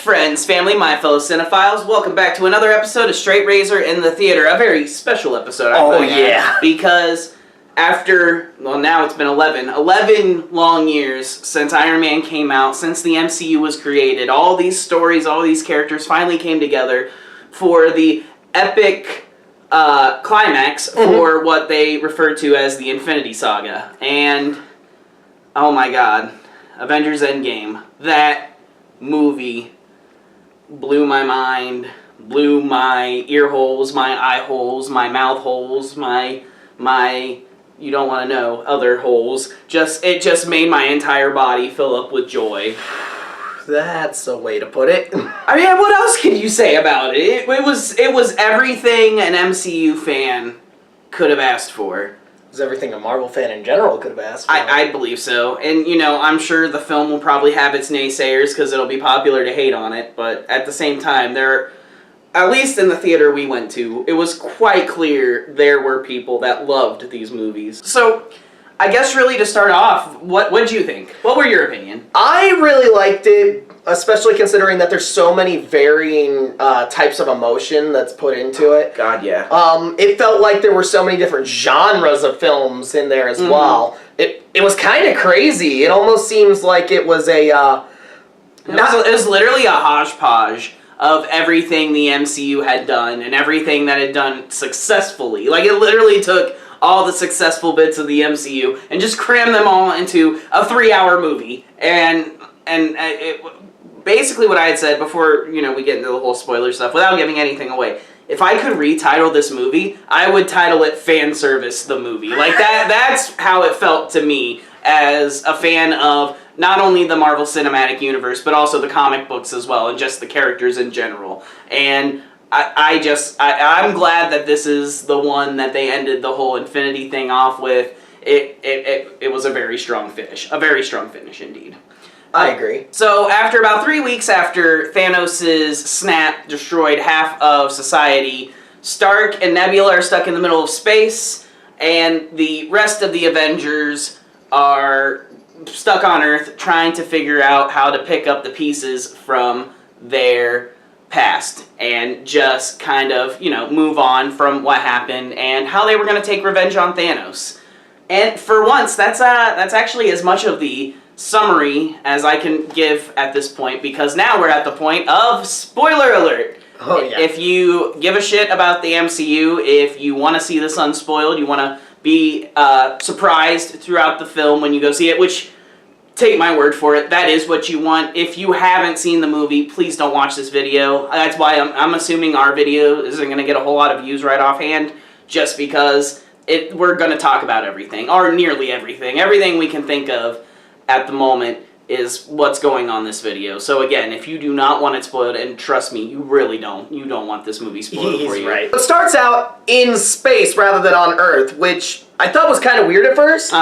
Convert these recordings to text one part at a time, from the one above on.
friends, family, my fellow cinephiles, welcome back to another episode of Straight Razor in the Theater. A very special episode, I might add, because after, well, now it's been 11 long years since Iron Man came out, since the MCU was created, all these stories, all these characters finally came together for the epic climax for what they refer to as the Infinity Saga. And, oh my god, Avengers Endgame. That movie blew my mind, blew my ear holes, my eye holes, my mouth holes, my you don't want to know other holes. It just made my entire body fill up with joy. That's a way to put it. I mean, what else can you say about it? It was everything an MCU fan could have asked for. It was everything a Marvel fan in general could have asked for. I believe so. And, you know, I'm sure the film will probably have its naysayers because it'll be popular to hate on it. But at the same time, at least in the theater we went to, it was quite clear there were people that loved these movies. So, I guess really to start off, what did you think? What were your opinion? I really liked it, especially considering that there's so many varying types of emotion that's put into it. God, yeah. It felt like there were so many different genres of films in there as well. It was kind of crazy. It almost seems like it was a... It was literally a hodgepodge of everything the MCU had done and everything that had done successfully. Like, it literally took all the successful bits of the MCU and just crammed them all into a 3-hour movie. And basically what I had said before, you know, we get into the whole spoiler stuff, without giving anything away, if I could retitle this movie, I would title it Fan Service the Movie. Like, that's how it felt to me as a fan of not only the Marvel Cinematic Universe, but also the comic books as well, and just the characters in general. And I'm glad that this is the one that they ended the whole Infinity thing off with. It was a very strong finish. A very strong finish indeed. I agree. So after about 3 weeks after Thanos' snap destroyed half of society, Stark and Nebula are stuck in the middle of space, and the rest of the Avengers are stuck on Earth trying to figure out how to pick up the pieces from their past and just kind of, you know, move on from what happened and how they were going to take revenge on Thanos. And for once, that's actually as much of the summary as I can give at this point, because now we're at the point of spoiler alert. Oh, yeah. If you give a shit about the MCU, if you want to see this unspoiled, you want to be surprised throughout the film when you go see it, which, take my word for it, that is what you want. If you haven't seen the movie, please don't watch this video. That's why I'm assuming our video isn't going to get a whole lot of views right offhand, just because we're going to talk about everything, or nearly everything. Everything we can think of at the moment is what's going on in this video. So again, if you do not want it spoiled, and trust me, you really don't. You don't want this movie spoiled for you. Right. It starts out in space rather than on Earth, which I thought was kind of weird at first.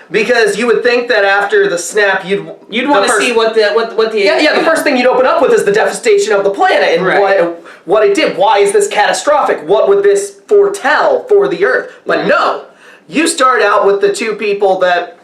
Because you would think that after the snap, you'd want to see what the the first thing you'd open up with is the devastation of the planet and what it did. Why is this catastrophic? What would this foretell for the Earth? But no, you start out with the two people that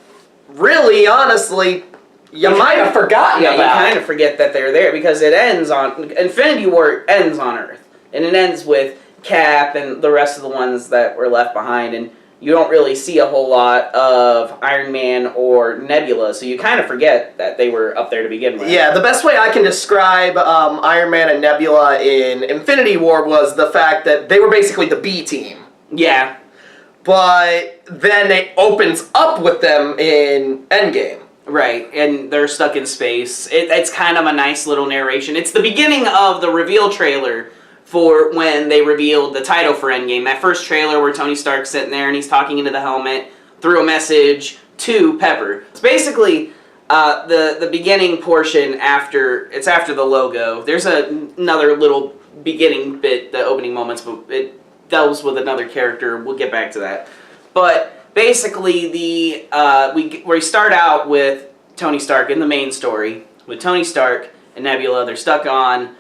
really, honestly, you might have forgotten about. You kind of forget that they're there because it ends on... Infinity War ends on Earth. And it ends with Cap and the rest of the ones that were left behind. And you don't really see a whole lot of Iron Man or Nebula. So you kind of forget that they were up there to begin with. Yeah, the best way I can describe Iron Man and Nebula in Infinity War was the fact that they were basically the B team. Yeah. But then it opens up with them in Endgame. Right, and they're stuck in space. It's kind of a nice little narration. It's the beginning of the reveal trailer for when they revealed the title for Endgame. That first trailer where Tony Stark's sitting there and he's talking into the helmet through a message to Pepper. It's basically the beginning portion after the logo. There's another little beginning bit, the opening moments, but it deals with another character. We'll get back to that. But basically, we start out with Tony Stark in the main story, with Tony Stark and Nebula. They're stuck on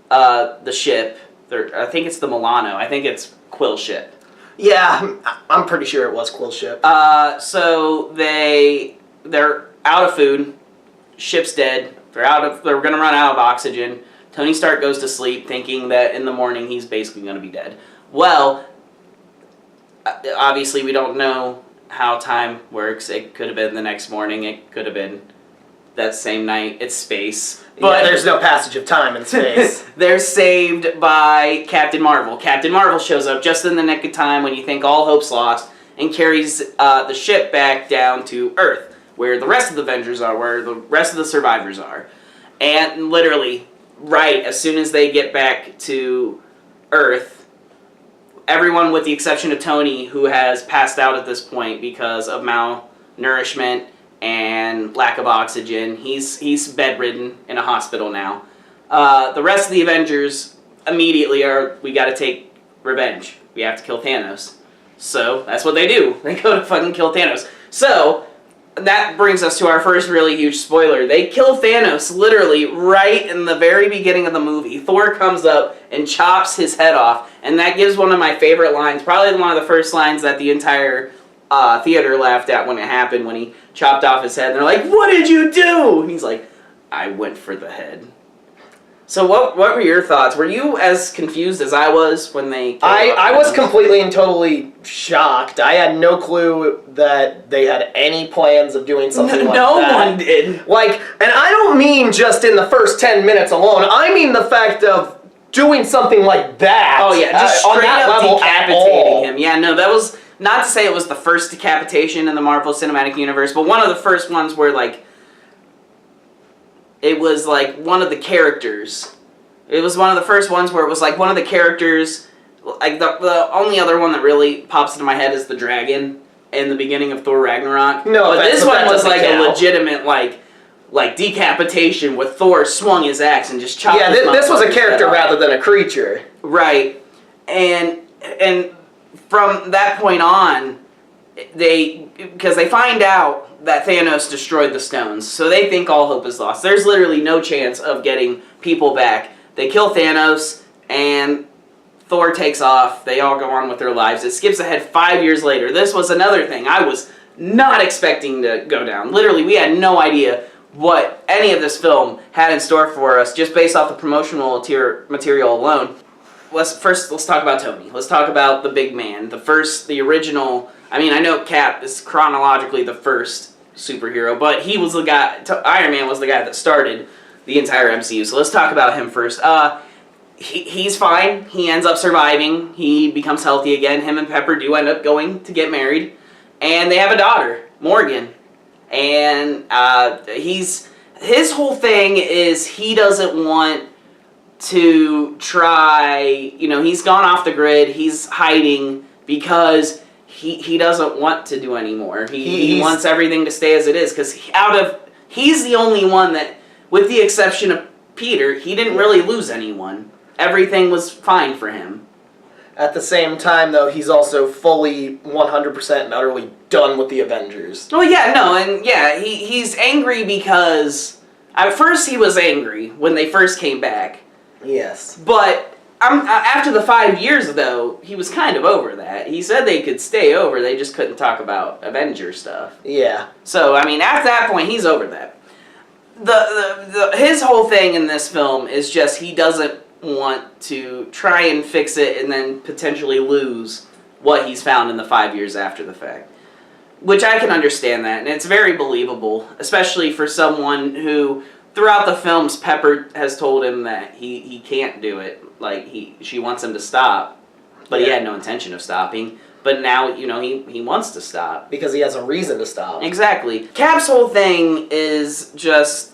the ship. I think it's the Milano. I think it's Quill's ship. Yeah, I'm pretty sure it was Quill's ship. So they're out of food. Ship's dead. They're gonna run out of oxygen. Tony Stark goes to sleep thinking that in the morning he's basically going to be dead. Well, obviously we don't know how time works. It could have been the next morning. It could have been that same night. It's space. But there's no passage of time in space. They're saved by Captain Marvel. Captain Marvel shows up just in the nick of time when you think all hope's lost and carries the ship back down to Earth, where the rest of the Avengers are, where the rest of the survivors are. And literally, right as soon as they get back to Earth, everyone with the exception of Tony, who has passed out at this point because of malnourishment and lack of oxygen, he's bedridden in a hospital now. The rest of the Avengers immediately we gotta take revenge. We have to kill Thanos. So, that's what they do. They go to fucking kill Thanos. So, that brings us to our first really huge spoiler. They kill Thanos literally right in the very beginning of the movie. Thor comes up and chops his head off, and that gives one of my favorite lines, probably one of the first lines that the entire theater laughed at when it happened, when he chopped off his head. And they're like, "What did you do?" And he's like, "I went for the head." So what were your thoughts? Were you as confused as I was when they killed I was completely and totally shocked. I had no clue that they had any plans of doing something like that. No one did. Like, and I don't mean just in the first 10 minutes alone. I mean the fact of doing something like that. Oh yeah, just straight on that up level decapitating him. Yeah, no, that was, not to say it was the first decapitation in the Marvel Cinematic Universe, but one of the first ones where, like, it was like one of the characters. It was one of the first ones where it was like one of the characters. Like the only other one that really pops into my head is the dragon in the beginning of Thor Ragnarok. No, but this one was like a legitimate like decapitation with Thor swung his axe and just chopped. Yeah, this was a character rather than a creature. Right, and from that point on, because they find out that Thanos destroyed the stones, so they think all hope is lost. There's literally no chance of getting people back. They kill Thanos, and Thor takes off. They all go on with their lives. It skips ahead 5 years later. This was another thing I was not expecting to go down. Literally, we had no idea what any of this film had in store for us, just based off the promotional material alone. Let's talk about Tony. Let's talk about the big man. The original. I mean, I know Cap is chronologically the first superhero, but he was the guy. Iron Man was the guy that started the entire MCU. So let's talk about him first. He's fine. He ends up surviving. He becomes healthy again. Him and Pepper do end up going to get married, and they have a daughter, Morgan. And his whole thing is he doesn't want to try. You know, he's gone off the grid. He's hiding because he doesn't want to do anymore. He wants everything to stay as it is, because he's the only one that, with the exception of Peter, he didn't really lose anyone. Everything was fine for him. At the same time, though, he's also fully 100% and utterly done with the Avengers. Well, yeah, no, and yeah, he's angry because at first he was angry when they first came back. Yes. But after the 5 years, though, he was kind of over that. He said they could stay over, they just couldn't talk about Avenger stuff. Yeah. So, I mean, at that point, he's over that. His whole thing in this film is just he doesn't want to try and fix it and then potentially lose what he's found in the 5 years after the fact. Which I can understand that, and it's very believable, especially for someone who, throughout the films, Pepper has told him that he can't do it. Like, she wants him to stop, but he had no intention of stopping. But now, you know, he wants to stop. Because he has a reason to stop. Exactly. Cap's whole thing is just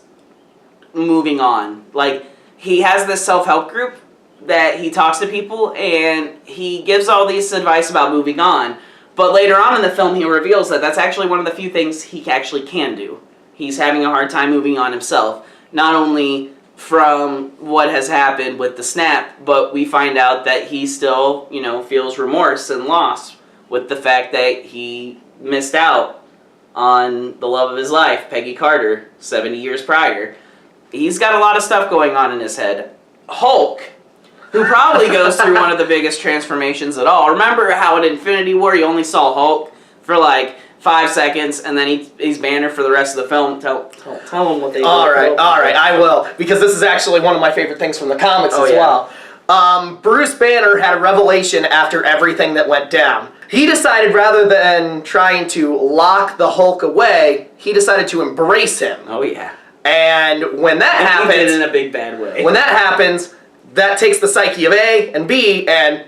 moving on. Like, he has this self-help group that he talks to people, and he gives all this advice about moving on. But later on in the film, he reveals that that's actually one of the few things he actually can do. He's having a hard time moving on himself. Not only from what has happened with the snap, but we find out that he still, you know, feels remorse and loss with the fact that he missed out on the love of his life, Peggy Carter, 70 years prior. He's got a lot of stuff going on in his head. Hulk, who probably goes through one of the biggest transformations at all. Remember how in Infinity War you only saw Hulk for like 5 seconds, and then he's Banner for the rest of the film. Tell them what they do. All right, I will, because this is actually one of my favorite things from the comics as well. Bruce Banner had a revelation after everything that went down. He decided, rather than trying to lock the Hulk away, he decided to embrace him. Oh, yeah. And when that happens... He did it in a big bad way. When that happens, that takes the psyche of A and B and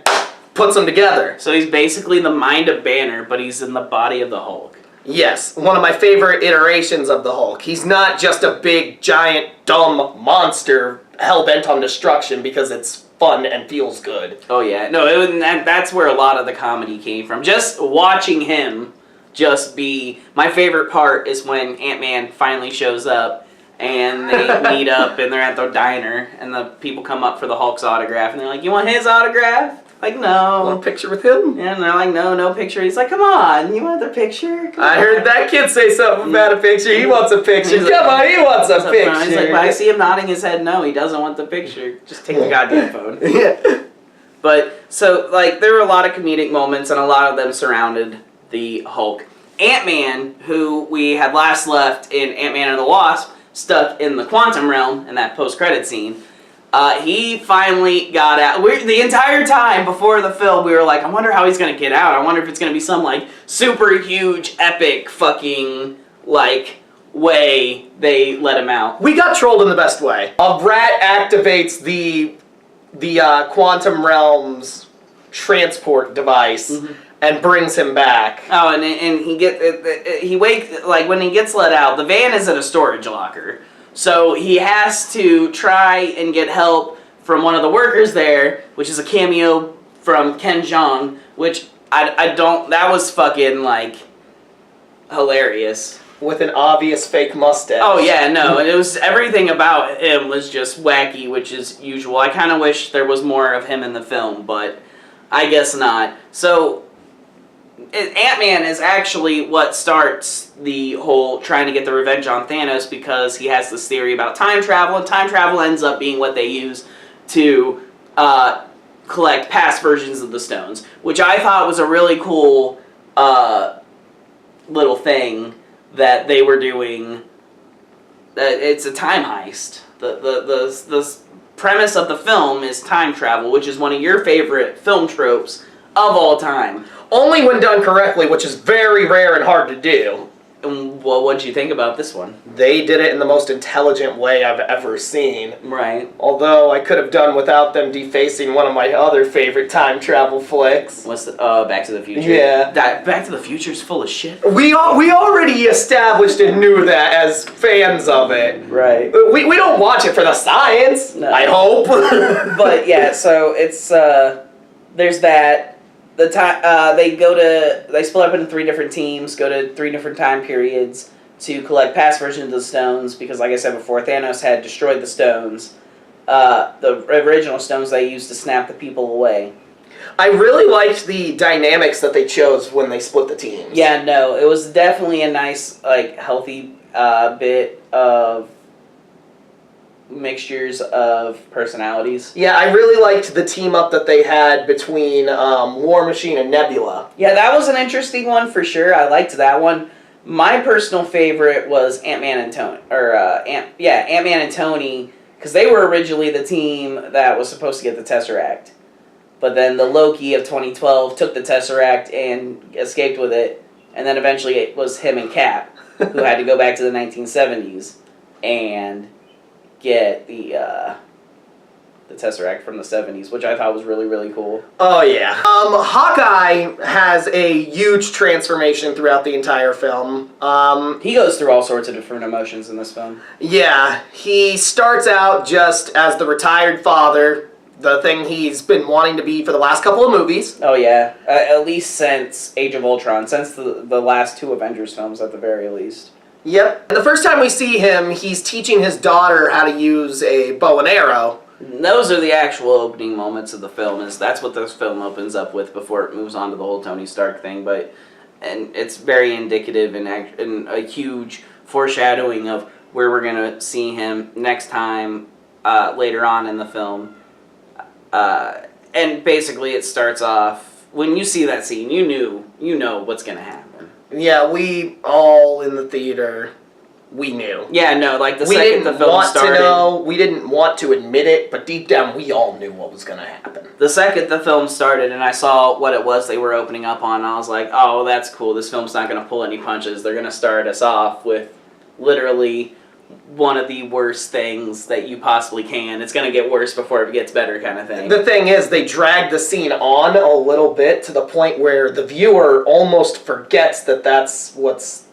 puts them together. So he's basically the mind of Banner, but he's in the body of the Hulk. Yes, one of my favorite iterations of the Hulk. He's not just a big, giant, dumb monster hell-bent on destruction because it's fun and feels good. Oh, yeah. No, that's where a lot of the comedy came from. Just watching him just be... My favorite part is when Ant-Man finally shows up and they meet up and they're at the diner and the people come up for the Hulk's autograph and they're like, you want his autograph? Like, no. Want a picture with him? And they're like, no picture. He's like, come on, you want the picture? I heard that kid say something about a picture. He wants a picture. Come on, he wants a picture. He's like, but I see him nodding his head no, he doesn't want the picture. Just take the goddamn phone. Yeah. But, so, like, there were a lot of comedic moments and a lot of them surrounded the Hulk. Ant-Man, who we had last left in Ant-Man and the Wasp, stuck in the quantum realm in that post-credit scene. He finally got out. The entire time before the film, we were like, I wonder how he's going to get out. I wonder if it's going to be some, like, super huge, epic fucking, like, way they let him out. We got trolled in the best way. A rat activates the quantum realm's transport device and brings him back. Oh, and he wakes, like, when he gets let out, the van is in a storage locker. So he has to try and get help from one of the workers there, which is a cameo from Ken Jeong, which that was fucking, like, hilarious. With an obvious fake mustache. Oh, yeah, no, and it was, everything about him was just wacky, which is usual. I kind of wish there was more of him in the film, but I guess not. So, Ant-Man is actually what starts the whole trying to get the revenge on Thanos because he has this theory about time travel, and time travel ends up being what they use to collect past versions of the stones, which I thought was a really cool little thing that they were doing. It's a time heist. The premise of the film is time travel, which is one of your favorite film tropes of all time. Only when done correctly, which is very rare and hard to do. Well, what did you think about this one? They did it in the most intelligent way I've ever seen. Right. Although I could have done without them defacing one of my other favorite time travel flicks. What's the Back to the Future? Yeah. Back to the Future's full of shit. We already established and knew that as fans of it. Right. We don't watch it for the science. No. I hope. But yeah, so it's there's that. They split up into 3 different teams, go to 3 different time periods to collect past versions of the stones, because like I said before, Thanos had destroyed the stones, the original stones they used to snap the people away. I really liked the dynamics that they chose when they split the teams. Yeah, no, it was definitely a nice, like, healthy bit of mixtures of personalities. Yeah, I really liked the team up that they had between War Machine and Nebula. Yeah, that was an interesting one for sure. I liked that one. My personal favorite was Ant-Man and Tony, Ant-Man and Tony, because they were originally the team that was supposed to get the Tesseract. But then the Loki of 2012 took the Tesseract and escaped with it, and then eventually it was him and Cap, who had to go back to the 1970s and get the Tesseract from the 70s, which I thought was really, really cool. Oh, yeah. Hawkeye has a huge transformation throughout the entire film. He goes through all sorts of different emotions in this film. Yeah. He starts out just as the retired father, the thing he's been wanting to be for the last couple of movies. Oh, yeah. At least since Age of Ultron, since the last 2 Avengers films at the very least. Yep. And the first time we see him, he's teaching his daughter how to use a bow and arrow. Those are the actual opening moments of the film. That's what this film opens up with before it moves on to the whole Tony Stark thing. And it's very indicative and a huge foreshadowing of where we're going to see him next time later on in the film. And basically it starts off, when you see that scene, you know what's going to happen. Yeah, we all in the theater, we knew. Yeah, no, like the second the film started. We didn't want to admit it, but deep down we all knew what was going to happen. The second the film started and I saw what it was they were opening up on, I was like, oh, that's cool. This film's not going to pull any punches. They're going to start us off with literally one of the worst things that you possibly can. It's going to get worse before it gets better kind of thing. The thing is, they dragged the scene on a little bit to the point where the viewer almost forgets that that's what's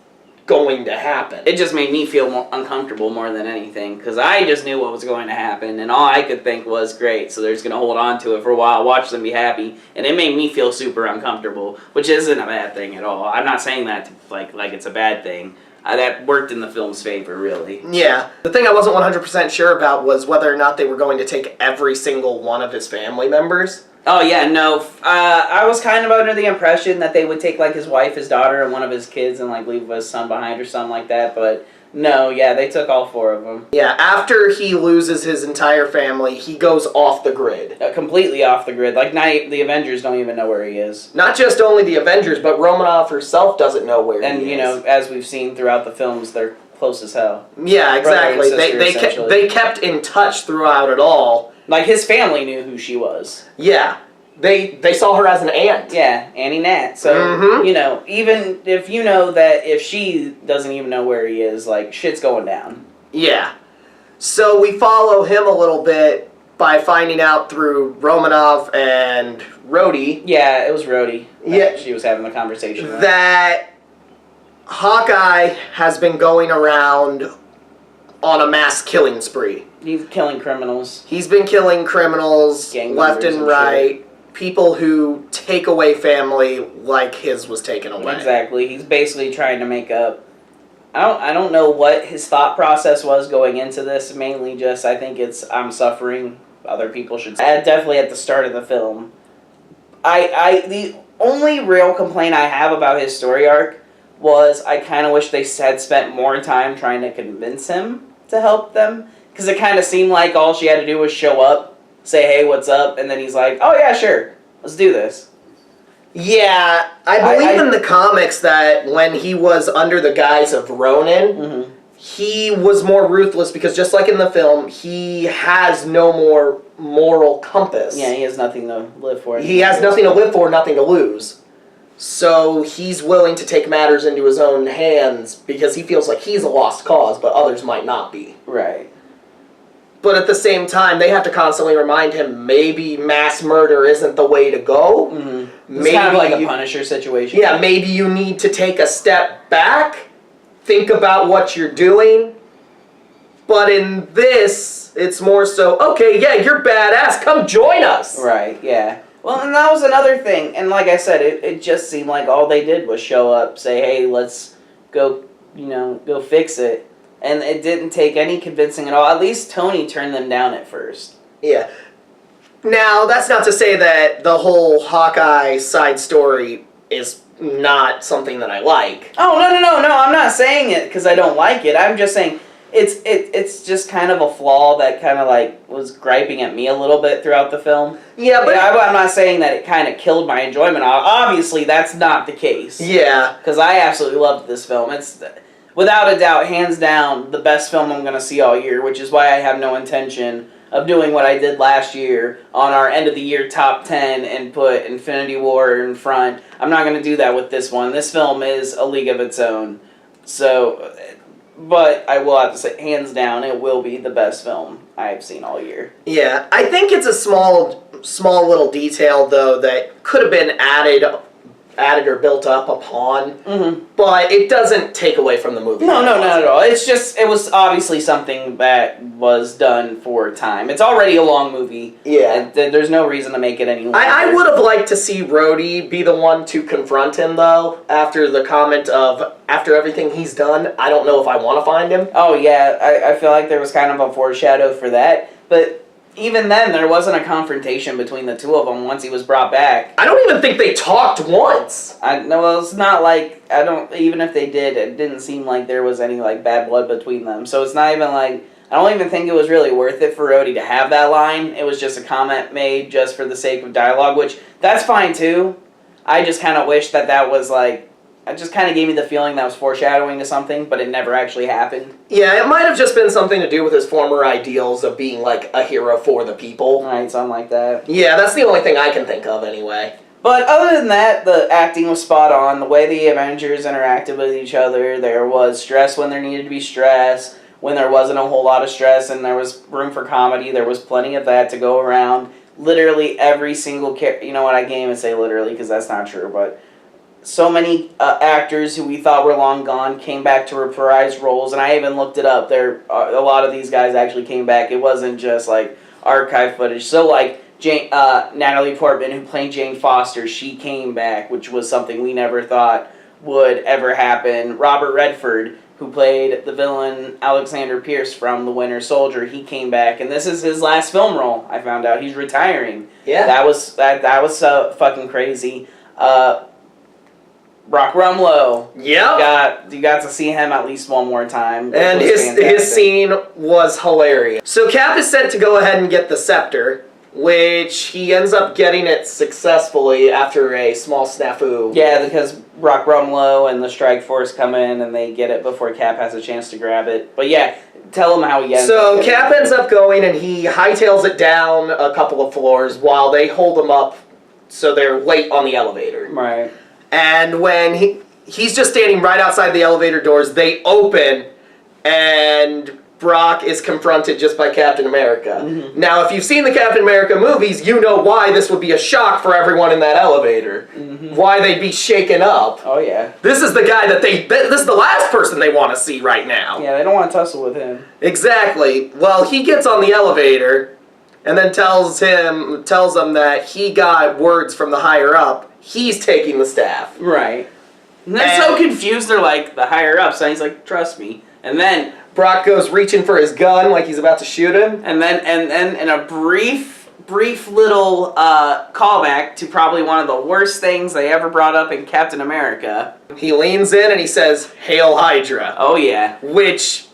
going to happen. It just made me feel more uncomfortable more than anything, because I just knew what was going to happen, and all I could think was, great, so they're just going to hold on to it for a while, watch them be happy, and it made me feel super uncomfortable, which isn't a bad thing at all. I'm not saying that to, like it's a bad thing. That worked in the film's favor, really. Yeah. The thing I wasn't 100% sure about was whether or not they were going to take every single one of his family members. Oh, yeah, no. I was kind of under the impression that they would take, like, his wife, his daughter, and one of his kids and, like, leave his son behind or something like that, but no, yeah, they took all 4 of them. Yeah, after he loses his entire family, he goes off the grid. Completely off the grid. Like, the Avengers don't even know where he is. Not just only the Avengers, but Romanoff herself doesn't know where he is. And, you know, as we've seen throughout the films, they're close as hell. Yeah, exactly. They kept in touch throughout it all. Like, his family knew who she was. Yeah. They saw her as an aunt. Yeah, Annie Nat. So, you know, even if you know that if she doesn't even know where he is, like, shit's going down. Yeah. So we follow him a little bit by finding out through Romanoff and Rhodey. Yeah, it was Rhodey. Yeah. She was having the conversation with. That Hawkeye has been going around on a mass killing spree. He's killing criminals. He's been killing criminals left and right. Shit. People who take away family like his was taken away. Exactly. He's basically trying to make up. I don't know what his thought process was going into this. Mainly just, I think it's, I'm suffering. Other people should. Definitely at the start of the film. The only real complaint I have about his story arc was I kind of wish they had spent more time trying to convince him to help them. Because it kind of seemed like all she had to do was show up, say, hey, what's up? And then he's like, oh, yeah, sure. Let's do this. Yeah, I believe in the comics that when he was under the guise of Ronin, he was more ruthless because just like in the film, he has no more moral compass. Yeah, he has nothing to live for. He has nothing to live for, nothing to lose. So he's willing to take matters into his own hands because he feels like he's a lost cause, but others might not be. Right. But at the same time, they have to constantly remind him maybe mass murder isn't the way to go. It's maybe kind of like a Punisher situation. Yeah, maybe you need to take a step back, think about what you're doing. But in this, it's more so, okay, yeah, you're badass, come join us. Right, yeah. Well, and that was another thing. And like I said, it just seemed like all they did was show up, say, hey, let's go, go fix it. And it didn't take any convincing at all. At least Tony turned them down at first. Yeah. Now, that's not to say that the whole Hawkeye side story is not something that I like. Oh, no. I'm not saying it because I don't like it. I'm just saying it's just kind of a flaw that kind of like was griping at me a little bit throughout the film. Yeah, but I'm not saying that it kind of killed my enjoyment. Obviously, that's not the case. Yeah. Because I absolutely loved this film. It's... without a doubt, hands down, the best film I'm going to see all year, which is why I have no intention of doing what I did last year on our end-of-the-year top 10 and put Infinity War in front. I'm not going to do that with this one. This film is a league of its own. So, but I will have to say, hands down, it will be the best film I've seen all year. Yeah, I think it's a small little detail, though, that could have been added or built up upon, but it doesn't take away from the movie. No, not at all. It's just, it was obviously something that was done for time. It's already a long movie. Yeah. There's no reason to make it any longer. I would have liked to see Rhodey be the one to confront him, though, after the comment of, after everything he's done, I don't know if I want to find him. Oh, yeah. I feel like there was kind of a foreshadow for that, but... even then, there wasn't a confrontation between the two of them once he was brought back. I don't even think they talked once. No, it's not like, even if they did, it didn't seem like there was any, like, bad blood between them. So it's not even like, I don't even think it was really worth it for Rhodey to have that line. It was just a comment made just for the sake of dialogue, which, that's fine too. I just kind of wish that was, like, it just kind of gave me the feeling that was foreshadowing to something, but it never actually happened. Yeah, it might have just been something to do with his former ideals of being, like, a hero for the people. Right, something like that. Yeah, that's the only thing I can think of, anyway. But other than that, the acting was spot on. The way the Avengers interacted with each other, there was stress when there needed to be stress. When there wasn't a whole lot of stress and there was room for comedy, there was plenty of that to go around. Literally every single character, you know what, I can't even say literally because that's not true, but so many actors who we thought were long gone came back to reprise roles, and I even looked it up. A lot of these guys actually came back. It wasn't just like archive footage. So like Natalie Portman, who played Jane Foster, she came back, which was something we never thought would ever happen. Robert Redford, who played the villain Alexander Pierce from The Winter Soldier, he came back, and this is his last film role. I found out he's retiring. Yeah, that was so fucking crazy. Rock Rumlow. Yeah, you got to see him at least one more time. And his scene was hilarious. So Cap is sent to go ahead and get the scepter, which he ends up getting it successfully after a small snafu. Yeah, because Rock Rumlow and the Strike Force come in and they get it before Cap has a chance to grab it. But yeah, tell him how he ends up. So Cap ends up going and he hightails it down a couple of floors while they hold him up so they're late on the elevator. Right. And when he's just standing right outside the elevator doors, they open and Brock is confronted just by Captain America. Mm-hmm. Now, if you've seen the Captain America movies, you know why this would be a shock for everyone in that elevator. Mm-hmm. Why they'd be shaken up. Oh, yeah. This is the guy this is the last person they want to see right now. Yeah, they don't want to tussle with him. Exactly. Well, he gets on the elevator and then tells them that he got words from the higher up. He's taking the staff. Right. And they're so confused. They're like, the higher ups. And he's like, trust me. And then Brock goes reaching for his gun like he's about to shoot him. And then in a brief little callback to probably one of the worst things they ever brought up in Captain America. He leans in and he says, "Hail Hydra." Oh, yeah. Which,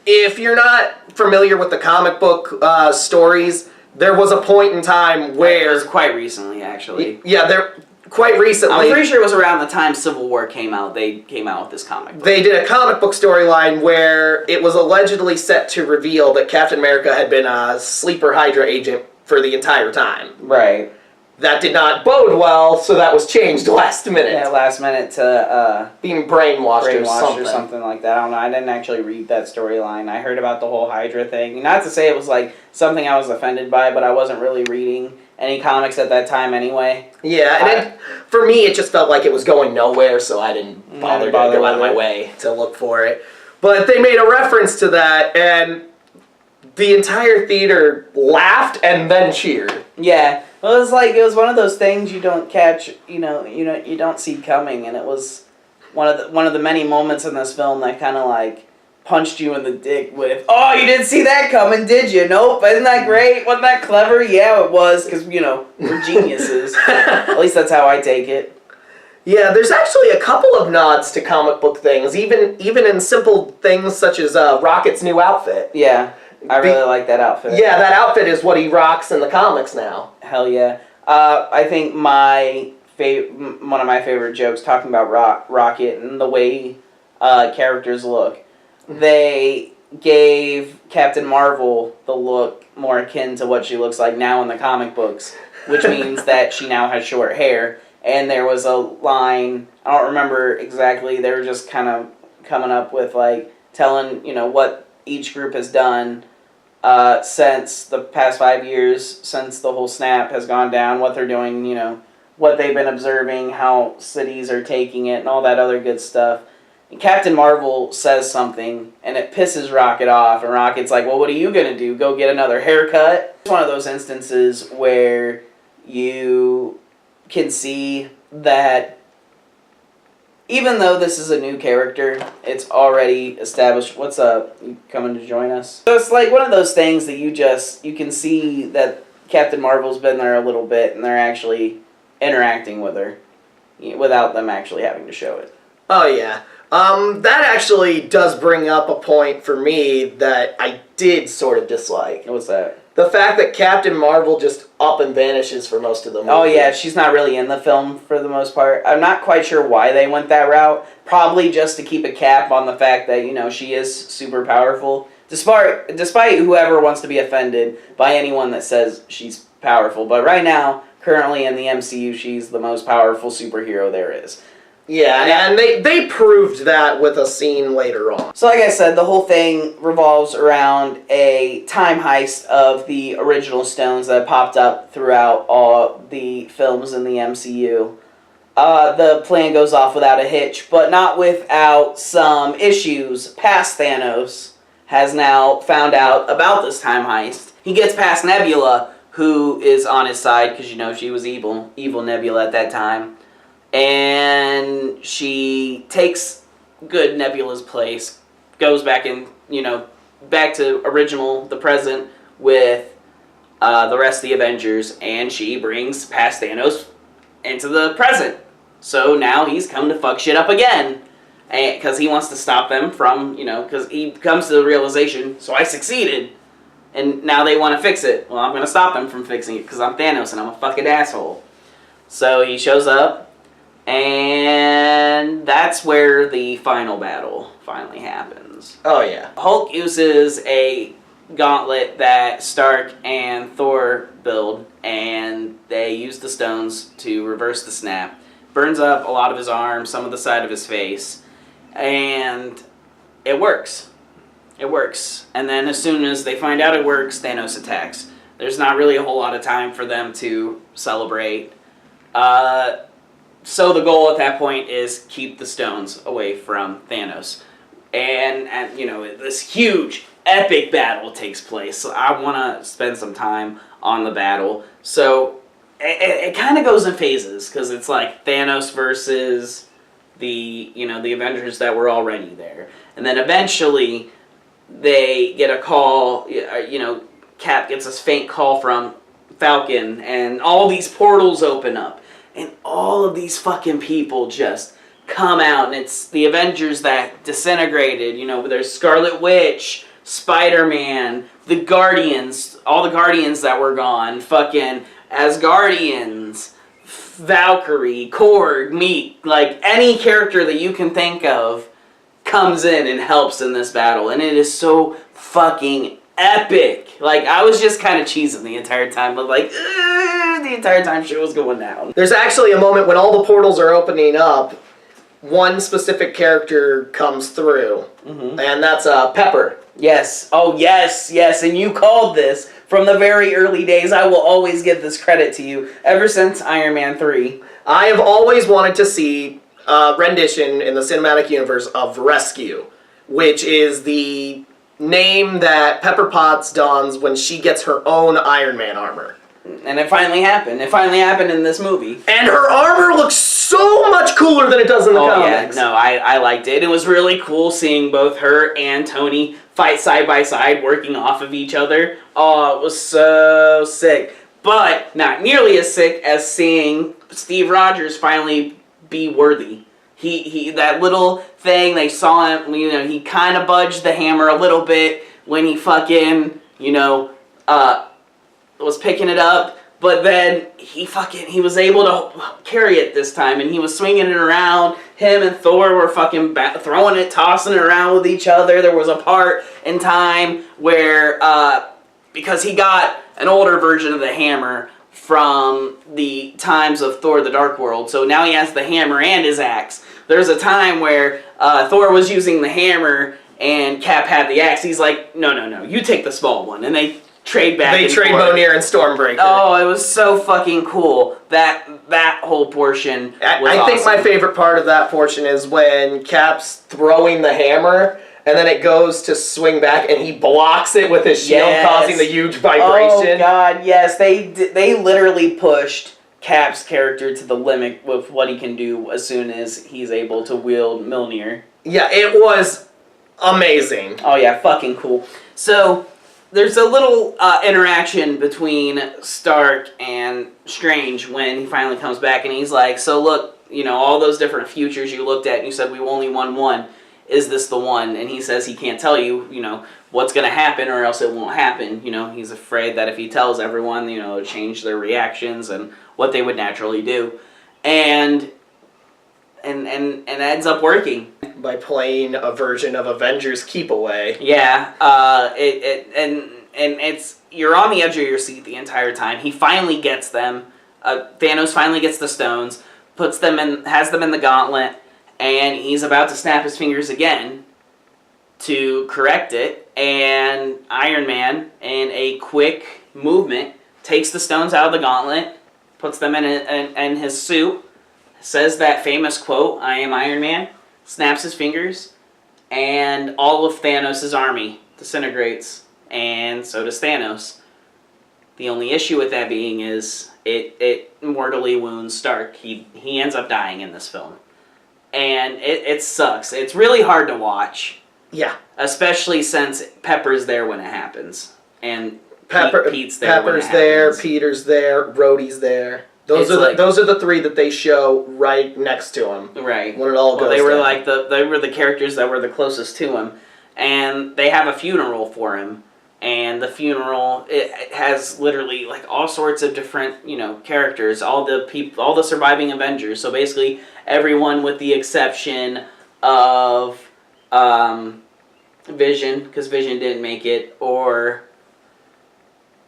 if you're not familiar with the comic book stories, there was a point in time where... It was quite recently, actually. Yeah, quite recently. I'm pretty sure it was around the time Civil War came out. They came out with this comic book. They did a comic book storyline where it was allegedly set to reveal that Captain America had been a sleeper Hydra agent for the entire time. Right. That did not bode well, so that was changed last minute. Yeah, last minute to... being brainwashed or something like that. I don't know. I didn't actually read that storyline. I heard about the whole Hydra thing. Not to say it was like something I was offended by, but I wasn't really reading any comics at that time anyway. Yeah, and for me, it just felt like it was going nowhere, so I didn't bother to go out of my way to look for it. But they made a reference to that, and the entire theater laughed and then cheered. Yeah, well, it was one of those things you don't catch, you don't see coming, and it was one of the many moments in this film that kind of like punched you in the dick with, "Oh, you didn't see that coming, did you? Nope, isn't that great? Wasn't that clever?" Yeah, it was, because, we're geniuses. At least that's how I take it. Yeah, there's actually a couple of nods to comic book things, even in simple things such as Rocket's new outfit. Yeah, I really like that outfit. Yeah, that outfit is what he rocks in the comics now. Hell yeah. I think one of my favorite jokes, talking about Rocket and the way characters look, they gave Captain Marvel the look more akin to what she looks like now in the comic books, which means that she now has short hair. And there was a line, I don't remember exactly, they were just kind of coming up with, like, telling, what each group has done since the past 5 years, since the whole snap has gone down, what they're doing, what they've been observing, how cities are taking it, and all that other good stuff. And Captain Marvel says something, and it pisses Rocket off, and Rocket's like, well, what are you going to do? Go get another haircut? It's one of those instances where you can see that even though this is a new character, it's already established. What's up? You coming to join us? So it's like one of those things that you can see that Captain Marvel's been there a little bit, and they're actually interacting with her without them actually having to show it. Oh, yeah. That actually does bring up a point for me that I did sort of dislike. What's that? The fact that Captain Marvel just up and vanishes for most of the movie. Oh yeah, she's not really in the film for the most part. I'm not quite sure why they went that route. Probably just to keep a cap on the fact that, you know, she is super powerful. Despite whoever wants to be offended by anyone that says she's powerful. But right now, currently in the MCU, she's the most powerful superhero there is. Yeah, and they proved that with a scene later on. So like I said, the whole thing revolves around a time heist of the original stones that popped up throughout all the films in the MCU. The plan goes off without a hitch, but not without some issues. Past Thanos has now found out about this time heist. He gets past Nebula, who is on his side, because, you know, she was evil Nebula at that time. And she takes good Nebula's place, goes back in, you know, back to the present with the rest of the Avengers, and she brings past Thanos into the present. So now he's come to fuck shit up again, because he wants to stop them from, you know, because he comes to the realization, so I succeeded, and now they want to fix it. Well, I'm going to stop them from fixing it, because I'm Thanos and I'm a fucking asshole. So he shows up. And that's where the final battle finally happens. Oh, yeah. Hulk uses a gauntlet that Stark and Thor build, and they use the stones to reverse the snap. Burns up a lot of his arms, some of the side of his face, and it works. It works. And then as soon as they find out it works, Thanos attacks. There's not really a whole lot of time for them to celebrate. So the goal at that point is keep the stones away from Thanos. And you know, this huge, epic battle takes place. So I want to spend some time on the battle. So it kind of goes in phases, because it's like Thanos versus the Avengers that were already there. And then eventually they get a call, you know, Cap gets this faint call from Falcon, and all these portals open up. And all of these fucking people just come out, and it's the Avengers that disintegrated. You know, there's Scarlet Witch, Spider-Man, the Guardians, all the Guardians that were gone, fucking Asgardians, Valkyrie, Korg, Meek, like any character that you can think of comes in and helps in this battle, and it is so fucking epic. Like, I was just kind of cheesing the entire time, but like, the entire time shit was going down. There's actually a moment when all the portals are opening up, one specific character comes through, and that's Pepper. Yes. Oh, yes, and you called this from the very early days. I will always give this credit to you, ever since Iron Man 3. I have always wanted to see a rendition in the cinematic universe of Rescue, which is the name that Pepper Potts dons when she gets her own Iron Man armor. And it finally happened. It finally happened in this movie. And her armor looks so much cooler than it does in the comics. Yeah, no, I liked it. It was really cool seeing both her and Tony fight side by side, working off of each other. Oh, it was so sick. But not nearly as sick as seeing Steve Rogers finally be worthy. He that little thing, they saw him, you know, he kind of budged the hammer a little bit when he fucking, you know, was picking it up, but then he was able to carry it this time, and he was swinging it around. Him and Thor were fucking throwing it, tossing it around with each other. There was a part in time where, because he got an older version of the hammer from the times of Thor the Dark World, so now he has the hammer and his axe. There's a time where Thor was using the hammer and Cap had the axe. He's like, no, you take the small one, and they trade back. They trade Mjolnir and Stormbreaker. Oh, it was so fucking cool. That whole portion was I think awesome. my favorite part of that portion is when Cap's throwing the hammer, and then it goes to swing back, and he blocks it with his shield, causing the huge vibration. Oh god, yes, they literally pushed Cap's character to the limit with what he can do as soon as he's able to wield Mjolnir. Yeah, it was amazing. Oh yeah, fucking cool. So there's a little interaction between Stark and Strange when he finally comes back, and he's like, so look, you know, all those different futures you looked at and you said we only won one. is this the one? And he says he can't tell you, what's going to happen or else it won't happen. He's afraid that if he tells everyone, it'll change their reactions and what they would naturally do. And it ends up working. By playing a version of Avengers Keep Away. Yeah, it's, you're on the edge of your seat the entire time. He finally gets them. Thanos finally gets the stones, has them in the gauntlet, and he's about to snap his fingers again to correct it, and Iron Man, in a quick movement, takes the stones out of the gauntlet, puts them in his suit, says that famous quote, "I am Iron Man," snaps his fingers, and all of Thanos' army disintegrates. And so does Thanos. The only issue with that being is it mortally wounds Stark. He ends up dying in this film. And it sucks. It's really hard to watch. Yeah. Especially since Pepper's there when it happens. And Pete's there Pepper's when it happens. there, Peter's there, Rhodey's there. Those are the three that they show right next to him. Right. When it all goes they were down. they were the characters that were the closest to him. And they have a funeral for him. And the funeral, it has literally all sorts of different, characters, all the surviving Avengers. So basically everyone with the exception of Vision, because Vision didn't make it, or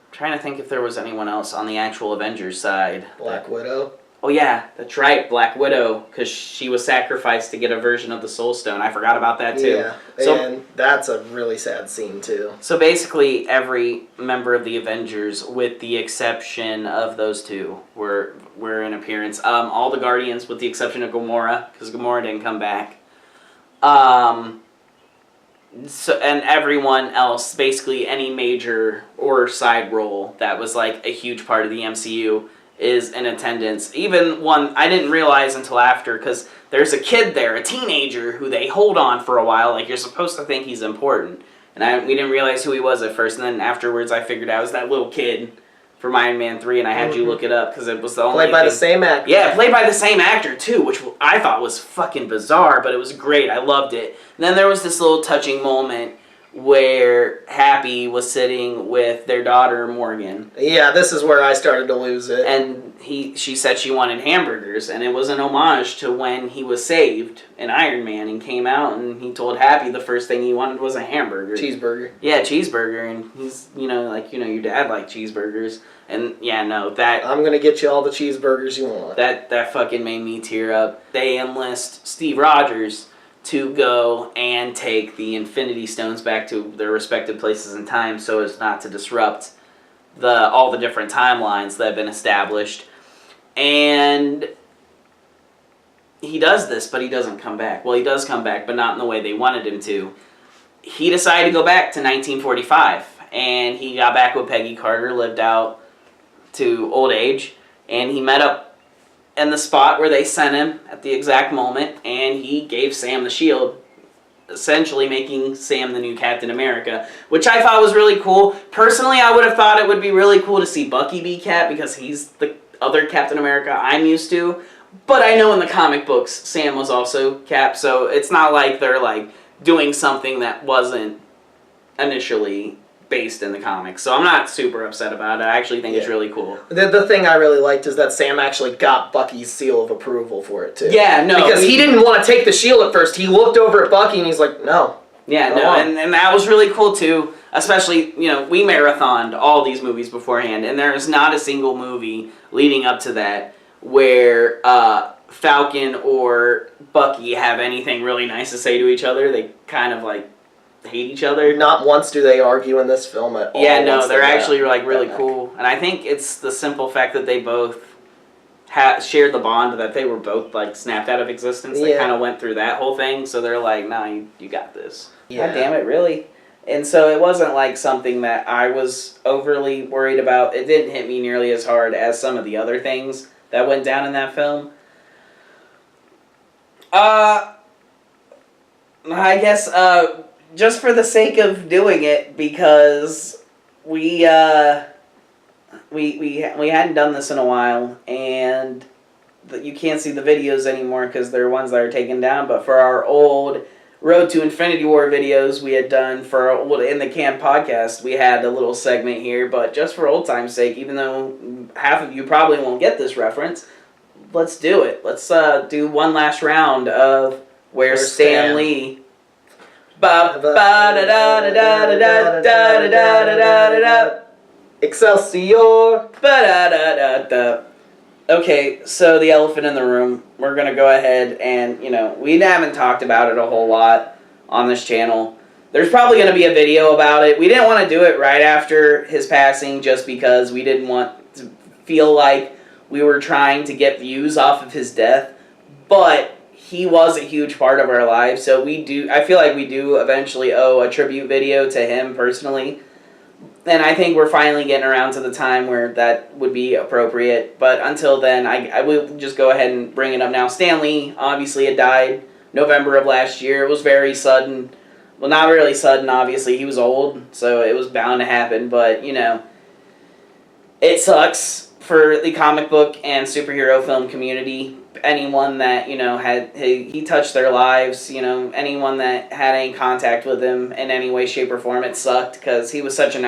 I'm trying to think if there was anyone else on the actual Avengers side. Black Widow. Oh yeah, that's right, Black Widow, because she was sacrificed to get a version of the Soul Stone. I forgot about that too. Yeah, and that's a really sad scene too. So basically, every member of the Avengers, with the exception of those two, were in appearance. All the Guardians, with the exception of Gamora, because Gamora didn't come back. And everyone else, basically any major or side role that was a huge part of the MCU, is in attendance. Even one I didn't realize until after, because there's a kid there, a teenager, who they hold on for a while, you're supposed to think he's important. And we didn't realize who he was at first, and then afterwards I figured out it was that little kid from Iron Man 3, and I had you look it up, because it was the only Played by the same actor. Yeah, played by the same actor, too, which I thought was fucking bizarre, but it was great. I loved it. And then there was this little touching moment where Happy was sitting with their daughter, Morgan. Yeah, this is where I started to lose it. And she said she wanted hamburgers, and it was an homage to when he was saved in Iron Man and came out, and he told Happy the first thing he wanted was a hamburger. Cheeseburger. Yeah, cheeseburger, and he's, your dad liked cheeseburgers. And, yeah, no, that... I'm gonna get you all the cheeseburgers you want. That fucking made me tear up. They enlist Steve Rogers to go and take the Infinity Stones back to their respective places in time so as not to disrupt all the different timelines that have been established. And he does this, but he doesn't come back. Well, he does come back, but not in the way they wanted him to. He decided to go back to 1945, and he got back with Peggy Carter, lived out to old age, and he met up in the spot where they sent him at the exact moment, and he gave Sam the shield, essentially making Sam the new Captain America, which I thought was really cool. Personally, I would have thought it would be really cool to see Bucky be Cap, because he's the other Captain America I'm used to, but I know in the comic books Sam was also Cap, so it's not like they're doing something that wasn't initially based in the comics. So I'm not super upset about it. I actually think it's really cool. The thing I really liked is that Sam actually got Bucky's seal of approval for it too. Yeah, no. Because he didn't want to take the shield at first. He looked over at Bucky and he's like, no. Yeah, no, and that was really cool too. Especially, we marathoned all these movies beforehand, and there is not a single movie leading up to that where Falcon or Bucky have anything really nice to say to each other. They kind of hate each other. Not once do they argue in this film at all. Yeah, no, they're actually really cool. And I think it's the simple fact that they both shared the bond that they were both snapped out of existence. They kind of went through that whole thing, so they're like, nah, you got this. Yeah. God damn it, really? And so it wasn't something that I was overly worried about. It didn't hit me nearly as hard as some of the other things that went down in that film. I guess, just for the sake of doing it, because we hadn't done this in a while, and you can't see the videos anymore because they're ones that are taken down, but for our old Road to Infinity War videos we had done for in the Camp podcast. We had a little segment here, but just for old time's sake, even though half of you probably won't get this reference, let's do it. Let's do one last round of Where's Stan Lee? Excelsior! Okay, so the elephant in the room. We're going to go ahead and, we haven't talked about it a whole lot on this channel. There's probably going to be a video about it. We didn't want to do it right after his passing just because we didn't want to feel like we were trying to get views off of his death. But he was a huge part of our lives, so I feel like we do eventually owe a tribute video to him personally. And I think we're finally getting around to the time where that would be appropriate. But until then, I will just go ahead and bring it up now. Stan Lee obviously had died November of last year. It was very sudden. Well, not really sudden, obviously. He was old, so it was bound to happen. But, it sucks for the comic book and superhero film community. Anyone that, he touched their lives, anyone that had any contact with him in any way, shape, or form, it sucked because he was such an,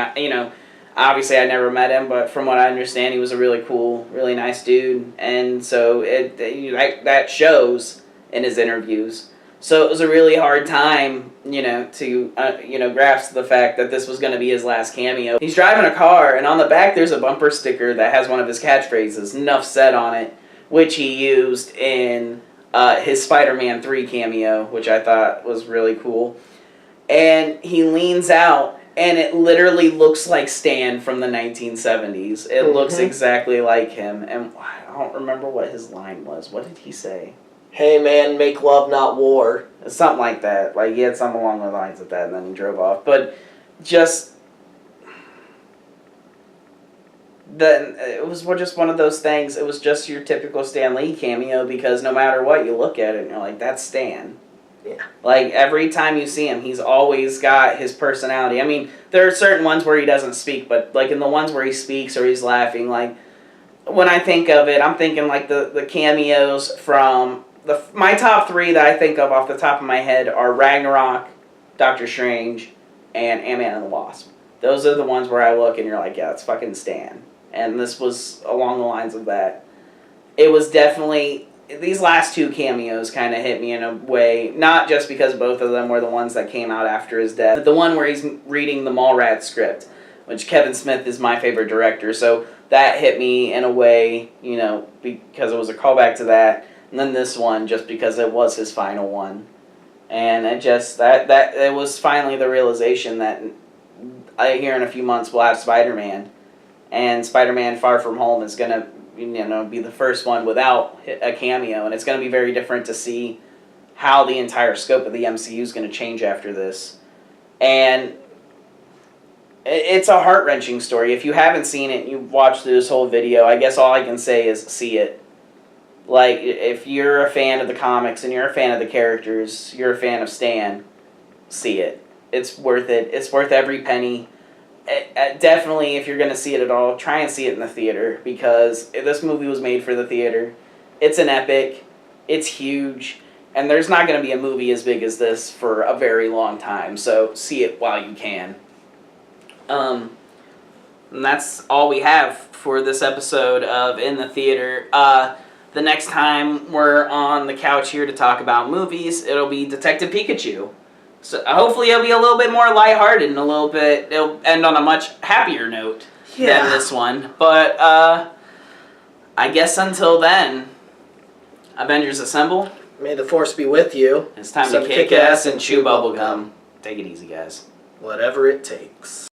obviously I never met him, but from what I understand, he was a really cool, really nice dude, and so that shows in his interviews. So it was a really hard time, to, grasp the fact that this was going to be his last cameo. He's driving a car, and on the back there's a bumper sticker that has one of his catchphrases, "Enough said" on it, which he used in his Spider-Man 3 cameo, which I thought was really cool. And he leans out, and it literally looks like Stan from the 1970s. It looks exactly like him, and I don't remember what his line was. What did he say? Hey man, make love, not war. Something like that. Like, he had something along the lines of that, and then he drove off. But just... it was just one of those things. It was just your typical Stan Lee cameo because no matter what, you look at it and you're like, that's Stan. Yeah. Like, every time you see him, he's always got his personality. I mean, there are certain ones where he doesn't speak, but, like, in the ones where he speaks or he's laughing, like, when I think of it, I'm thinking, like, the cameos from... my top three that I think of off the top of my head are Ragnarok, Doctor Strange, and Ant-Man and the Wasp. Those are the ones where I look and you're like, yeah, it's fucking Stan. And this was along the lines of that. It was definitely... These last two cameos kind of hit me in a way, not just because both of them were the ones that came out after his death, but the one where he's reading the Mallrats script, which Kevin Smith is my favorite director, so that hit me in a way, because it was a callback to that, and then this one just because it was his final one. And it just, it was finally the realization that here in a few months we'll have Spider-Man, and Spider-Man Far From Home is going to be the first one without a cameo, and it's going to be very different to see how the entire scope of the MCU is going to change after this. And it's a heart-wrenching story. If you haven't seen it and you've watched this whole video, I guess all I can say is see it. Like, if you're a fan of the comics and you're a fan of the characters, you're a fan of Stan, see it. It's worth it. It's worth every penny. Definitely, if you're going to see it at all, try and see it in the theater, because this movie was made for the theater. It's an epic. It's huge. And there's not going to be a movie as big as this for a very long time, so see it while you can. And that's all we have for this episode of In the Theater. The next time we're on the couch here to talk about movies, it'll be Detective Pikachu. So hopefully it'll be a little bit more lighthearted and it'll end on a much happier note than this one. But I guess until then, Avengers Assemble. May the Force be with you. It's time to kick ass and chew bubblegum. Take it easy, guys. Whatever it takes.